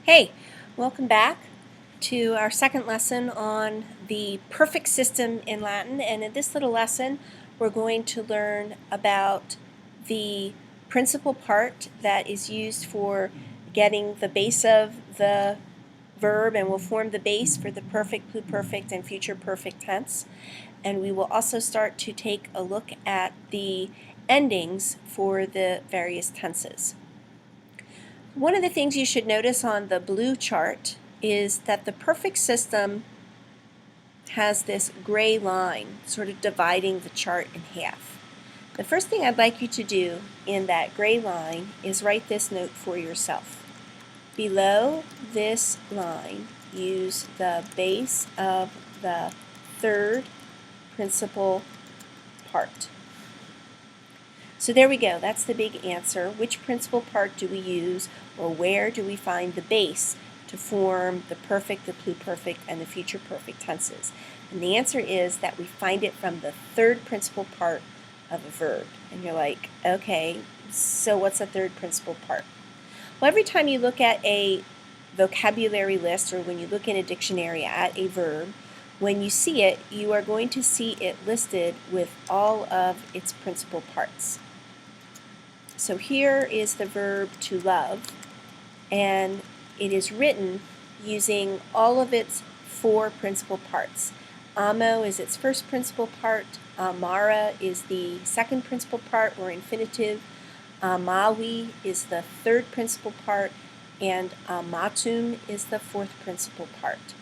Hey, welcome back to our second lesson on the perfect system in Latin. And in this little lesson, we're going to learn about the principal part that is used for getting the base of the verb and will form the base for the perfect, pluperfect, and future perfect tense. And we will also start to take a look at the endings for the various tenses. One of the things you should notice on the blue chart is that the perfect system has this gray line sort of dividing the chart in half. The first thing I'd like you to do in that gray line is write this note for yourself. Below this line, use the base of the third principal part. So there we go, that's the big answer. Which principal part do we use, or where do we find the base to form the perfect, the pluperfect, and the future perfect tenses? And the answer is that we find it from the third principal part of a verb. And you're like, okay, so what's the third principal part? Well, every time you look at a vocabulary list or when you look in a dictionary at a verb, when you see it, you are going to see it listed with all of its principal parts. So here is the verb to love, and it is written using all of its four principal parts. Amo is its first principal part, amara is the second principal part or infinitive, amawi is the third principal part, and amatum is the fourth principal part.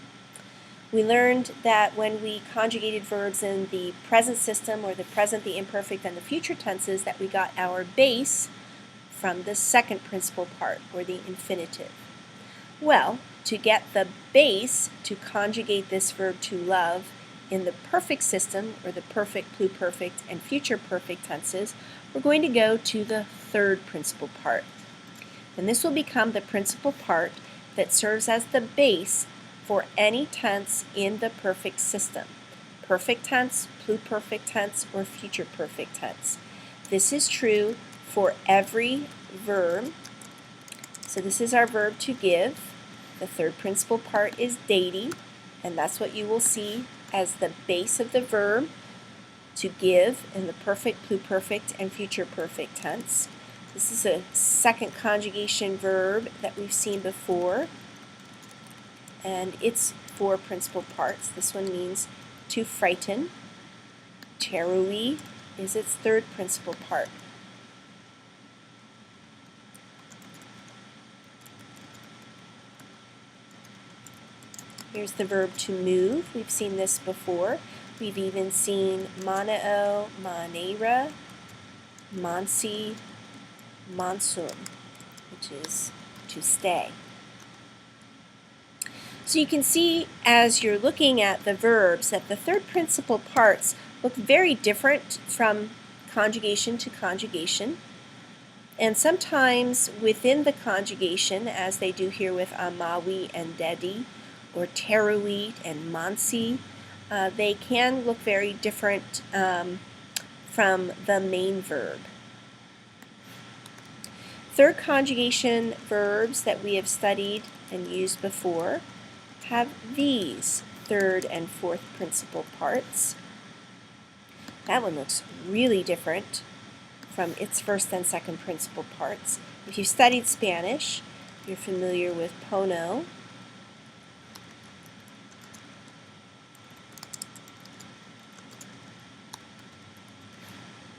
We learned that when we conjugated verbs in the present system, or the present, the imperfect, and the future tenses, that we got our base from the second principal part, or the infinitive. Well, to get the base to conjugate this verb to love in the perfect system, or the perfect, pluperfect, and future perfect tenses, we're going to go to the third principal part. And this will become the principal part that serves as the base for any tense in the perfect system: perfect tense, pluperfect tense, or future perfect tense. This is true for every verb. So this is our verb to give. The third principal part is deity, and that's what you will see as the base of the verb to give in the perfect, pluperfect, and future perfect tense. This is a second conjugation verb that we've seen before, and its four principal parts. This one means to frighten. Terui is its third principal part. Here's the verb to move. We've seen this before. We've even seen maneo, maneira, mansi, mansum, which is to stay. So you can see as you're looking at the verbs that the third principal parts look very different from conjugation to conjugation. And sometimes within the conjugation, as they do here with amawi and dedi, or terui and mansi, they can look very different from the main verb. Third conjugation verbs that we have studied and used before have these third and fourth principal parts. That one looks really different from its first and second principal parts. If you've studied Spanish, you're familiar with pono,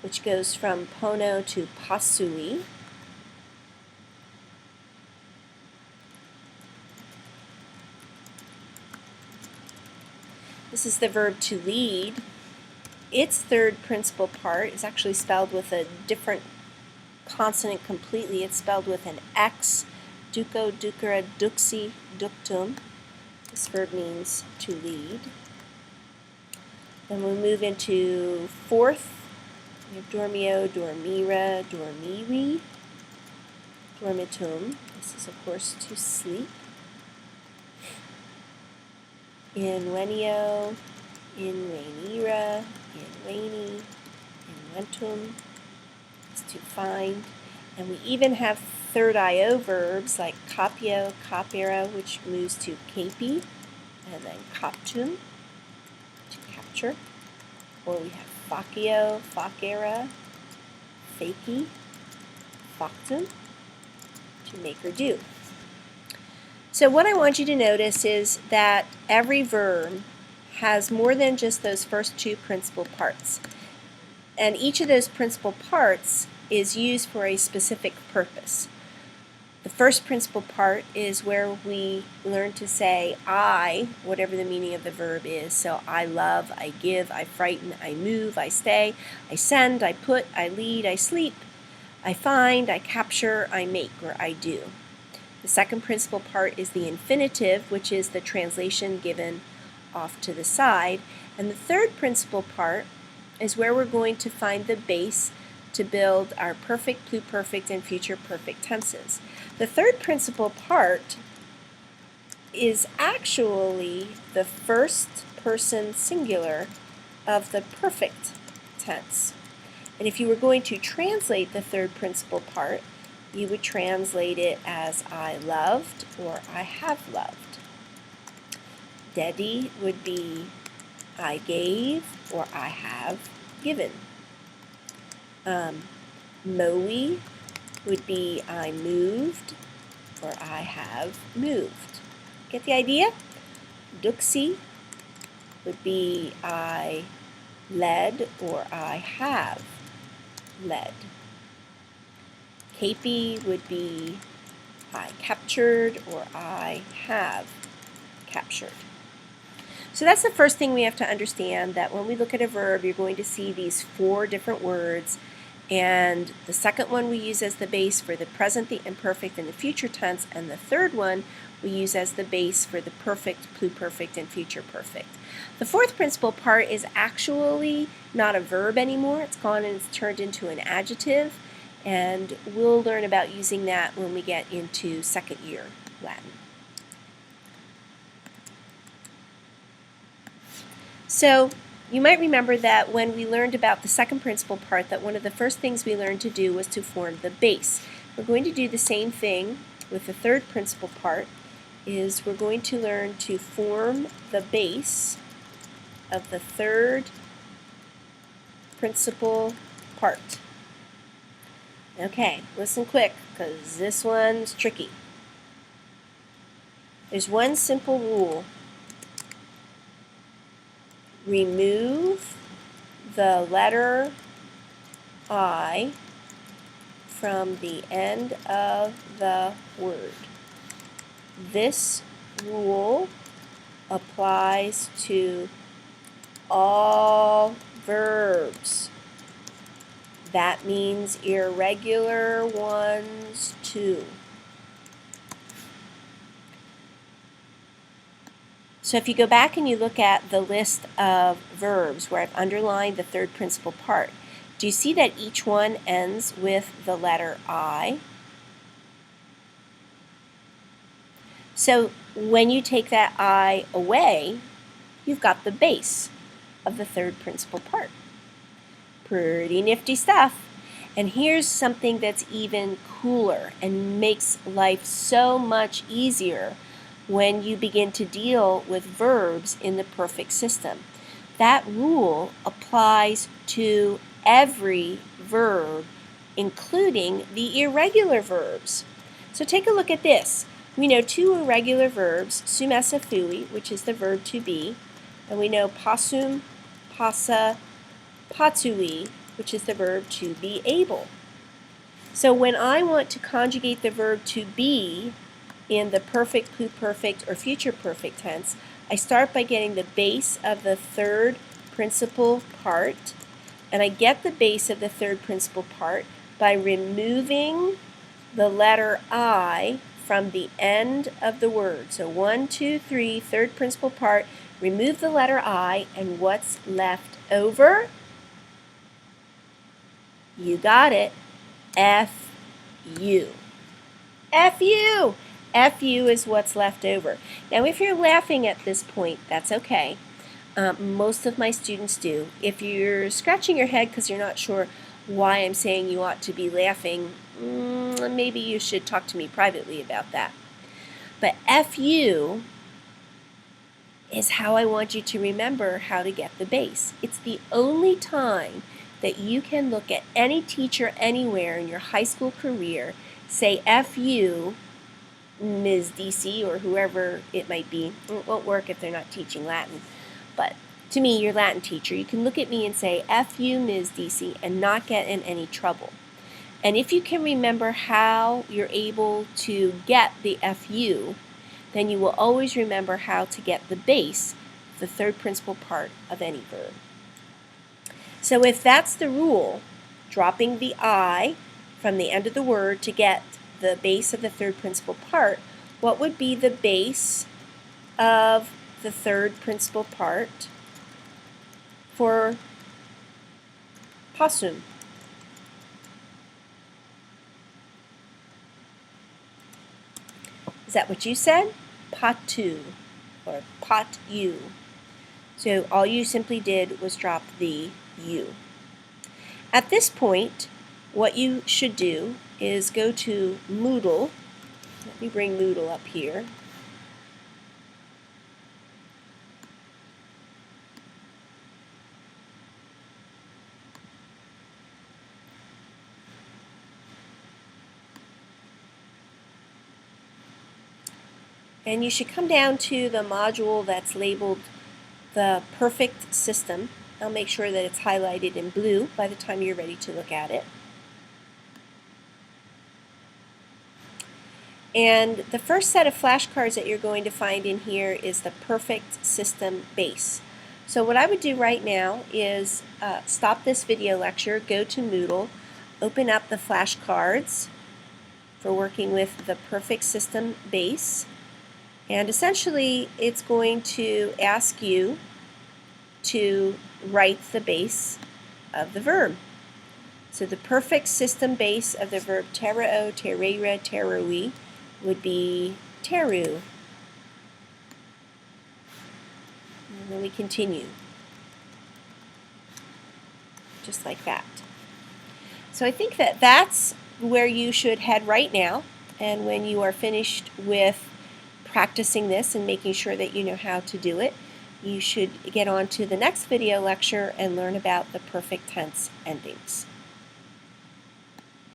which goes from pono to pasui. This is the verb to lead. Its third principal part is actually spelled with a different consonant completely. It's spelled with an X, duco, ducera, duxi, ductum. This verb means to lead. Then we move into fourth. We have dormio, dormira, dormivi, dormitum. This is, of course, to sleep. Invenio, invenira, inveni, inventum is to find. And we even have third IO verbs like capio, capere, which moves to capi, and then captum, to capture. Or we have facio, facere, faci, factum, to make or do. So what I want you to notice is that every verb has more than just those first two principal parts. And each of those principal parts is used for a specific purpose. The first principal part is where we learn to say I, whatever the meaning of the verb is. So I love, I give, I frighten, I move, I stay, I send, I put, I lead, I sleep, I find, I capture, I make, or I do. The second principal part is the infinitive, which is the translation given off to the side. And the third principal part is where we're going to find the base to build our perfect, pluperfect, and future perfect tenses. The third principal part is actually the first person singular of the perfect tense. And if you were going to translate the third principal part, you would translate it as I loved or I have loved. Dedi would be I gave or I have given. Mowi would be I moved or I have moved. Get the idea? Duksi would be I led or I have led. Capi would be I captured or I have captured. So that's the first thing we have to understand, that when we look at a verb, you're going to see these 4 different words, and the second one we use as the base for the present, the imperfect, and the future tense, and the third one we use as the base for the perfect, pluperfect, and future perfect. The fourth principal part is actually not a verb anymore. It's gone and it's turned into an adjective, and we'll learn about using that when we get into second year Latin. So you might remember that when we learned about the second principal part, that one of the first things we learned to do was to form the base. We're going to do the same thing with the third principal part, is we're going to learn to form the base of the third principal part. Okay, listen quick, because this one's tricky. There's one simple rule. Remove the letter I from the end of the word. This rule applies to all verbs. That means irregular ones too. So if you go back and you look at the list of verbs where I've underlined the third principal part, do you see that each one ends with the letter I? So when you take that I away, you've got the base of the third principal part. Pretty nifty stuff. And here's something that's even cooler and makes life so much easier when you begin to deal with verbs in the perfect system. That rule applies to every verb, including the irregular verbs. So take a look at this. We know 2 irregular verbs, sumessa fui, which is the verb to be, and we know passum, passa, patsui, which is the verb to be able. So when I want to conjugate the verb to be in the perfect, pluperfect, or future perfect tense, I start by getting the base of the third principal part, and I get the base of the third principal part by removing the letter I from the end of the word. So 1, 2, 3, third principal part, remove the letter I, and what's left over? You got it, F-U. F-U! F-U is what's left over. Now if you're laughing at this point, that's okay. Most of my students do. If you're scratching your head because you're not sure why I'm saying you ought to be laughing, maybe you should talk to me privately about that. But FU is how I want you to remember how to get the base. It's the only time that you can look at any teacher anywhere in your high school career, say FU, Ms. DC, or whoever it might be. It won't work if they're not teaching Latin. But to me, your Latin teacher, you can look at me and say FU, Ms. DC, and not get in any trouble. And if you can remember how you're able to get the FU, then you will always remember how to get the base, the third principal part of any verb. So if that's the rule, dropping the I from the end of the word to get the base of the third principal part, what would be the base of the third principal part for possum? Is that what you said? Potu, or pot-u. So all you simply did was drop the U. At this point, what you should do is go to Moodle. Let me bring Moodle up here. And you should come down to the module that's labeled the perfect system. I'll make sure that it's highlighted in blue by the time you're ready to look at it. And the first set of flashcards that you're going to find in here is the perfect system base. So what I would do right now is stop this video lecture, go to Moodle, open up the flashcards for working with the perfect system base. And essentially, it's going to ask you to write the base of the verb. So the perfect system base of the verb terao, terera, teroi would be teru. And then we continue. Just like that. So I think that that's where you should head right now. And when you are finished with practicing this and making sure that you know how to do it, you should get on to the next video lecture and learn about the perfect tense endings.